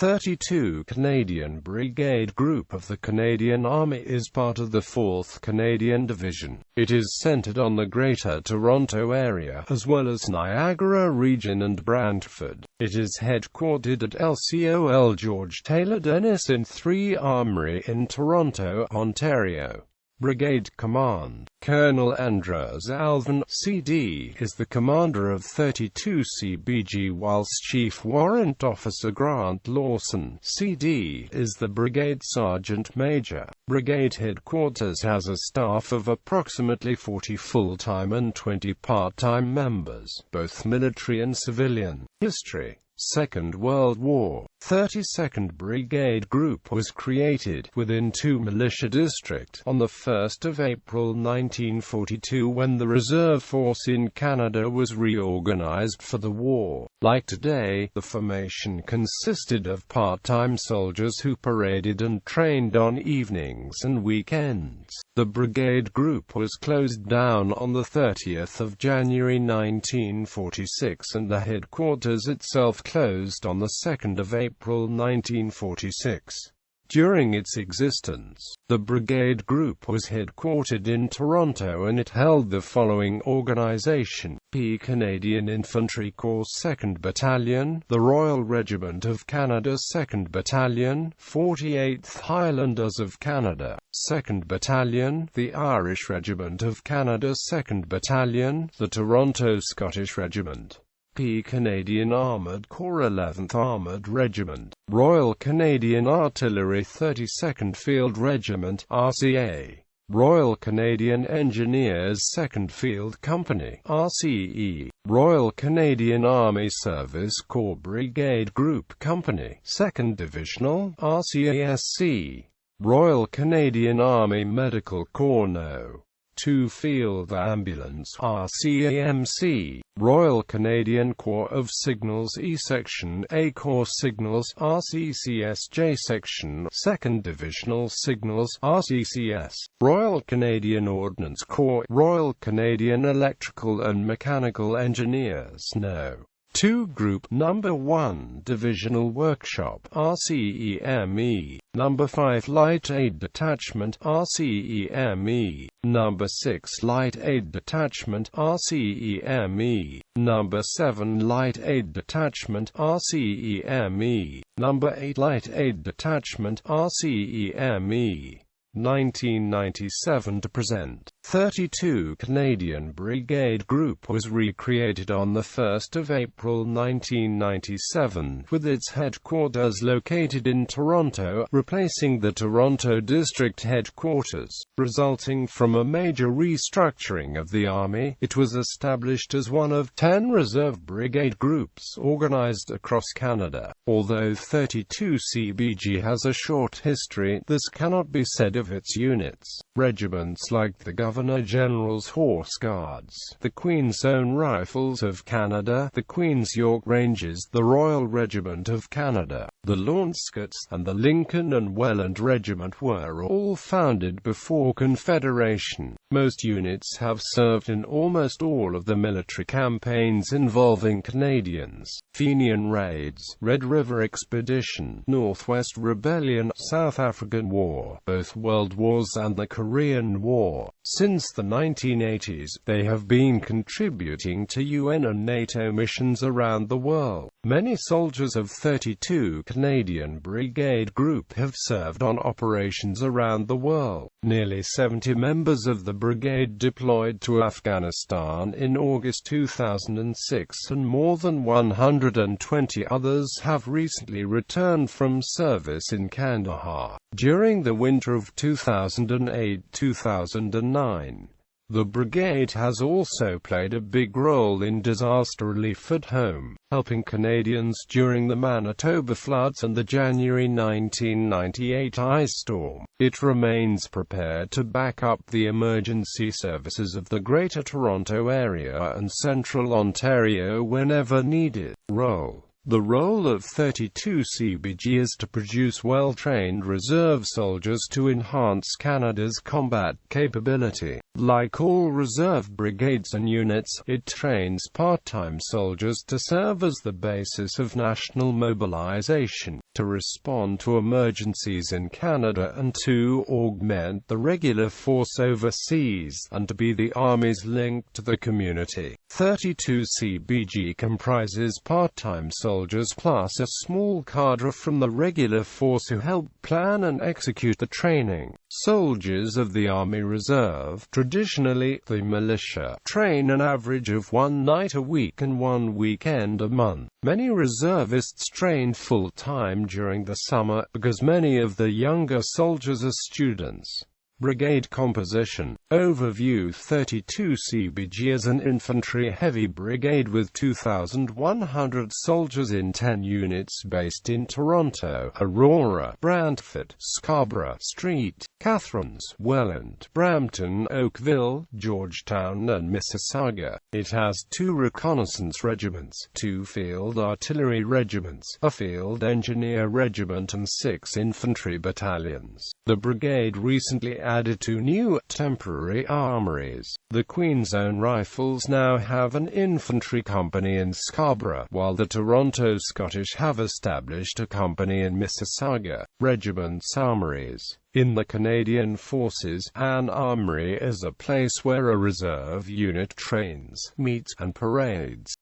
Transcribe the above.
32 Canadian Brigade Group of the Canadian Army is part of the 4th Canadian Division. It is centred on the Greater Toronto Area, as well as Niagara Region and Brantford. It is headquartered at LCol George Taylor Denison 3 Armoury in Toronto, Ontario. Brigade Command. Colonel Andros Alvin, C.D., is the commander of 32 CBG, whilst Chief Warrant Officer Grant Lawson, C.D., is the Brigade Sergeant Major. Brigade Headquarters has a staff of approximately 40 full-time and 20 part-time members, both military and civilian. History: Second World War. 32nd Brigade Group was created within 2 militia district on the 1st of April 1942 when the reserve force in Canada was reorganized for the war. Like today, the formation consisted of part-time soldiers who paraded and trained on evenings and weekends. The Brigade Group was closed down on the 30th of January 1946 and the headquarters itself closed on the 2nd of April 1946. During its existence, the Brigade Group was headquartered in Toronto and it held the following organization: P. Canadian Infantry Corps 2nd Battalion, the Royal Regiment of Canada 2nd Battalion, 48th Highlanders of Canada, 2nd Battalion, the Irish Regiment of Canada 2nd Battalion, the Toronto Scottish Regiment, P. Canadian Armoured Corps 11th Armoured Regiment, Royal Canadian Artillery 32nd Field Regiment, RCA, Royal Canadian Engineers 2nd Field Company, RCE, Royal Canadian Army Service Corps Brigade Group Company, 2nd Divisional, RCASC, Royal Canadian Army Medical Corps No. 2 Field Ambulance, RCAMC, Royal Canadian Corps of Signals E Section A Corps Signals, RCCSJ Section, 2nd Divisional Signals, RCCS, Royal Canadian Ordnance Corps, Royal Canadian Electrical and Mechanical Engineers No. 2 Group No. 1 Divisional Workshop, RCEME, No. 5 Light Aid Detachment, RCEME, No. 6 Light Aid Detachment, RCEME, No. 7 Light Aid Detachment, RCEME, No. 8 Light Aid Detachment, RCEME. 1997 to present. 32 Canadian Brigade Group was recreated on the 1st of April 1997, with its headquarters located in Toronto, replacing the Toronto District Headquarters. Resulting from a major restructuring of the Army, it was established as one of 10 reserve brigade groups organized across Canada. Although 32 CBG has a short history, this cannot be said of its units. Regiments like the Governor-General's Horse Guards, the Queen's Own Rifles of Canada, the Queen's York Rangers, the Royal Regiment of Canada, the Launcescots, and the Lincoln and Welland Regiment were all founded before Confederation. Most units have served in almost all of the military campaigns involving Canadians: Fenian Raids, Red River Expedition, Northwest Rebellion, South African War, both World Wars and the Korean War. Since the 1980s, they have been contributing to UN and NATO missions around the world. Many soldiers of 32 Canadian Brigade Group have served on operations around the world. Nearly 70 members of the brigade deployed to Afghanistan in August 2006, and more than 120 others have recently returned from service in Kandahar. During the winter of 2008-2009, the brigade has also played a big role in disaster relief at home, helping Canadians during the Manitoba floods and the January 1998 ice storm. It remains prepared to back up the emergency services of the Greater Toronto Area and Central Ontario whenever needed. Role: The role of 32 CBG is to produce well-trained reserve soldiers to enhance Canada's combat capability. Like all reserve brigades and units, it trains part-time soldiers to serve as the basis of national mobilization, to respond to emergencies in Canada and to augment the regular force overseas, and to be the Army's link to the community. 32 CBG comprises part-time soldiers plus a small cadre from the regular force who help plan and execute the training. Soldiers of the Army Reserve, traditionally the militia, train an average of 1 night a week and 1 weekend a month. Many reservists train full-time during the summer, because many of the younger soldiers are students. Brigade composition. Overview. 32 CBG is an infantry-heavy brigade with 2,100 soldiers in 10 units based in Toronto, Aurora, Brantford, Scarborough, Street, Catharines, Welland, Brampton, Oakville, Georgetown and Mississauga. It has 2 reconnaissance regiments, 2 field artillery regiments, a field engineer regiment and 6 infantry battalions. The brigade recently added 2 new, temporary armories. The Queen's Own Rifles now have an infantry company in Scarborough, while the Toronto Scottish have established a company in Mississauga. Regiments armories. In the Canadian Forces, an armory is a place where a reserve unit trains, meets, and parades.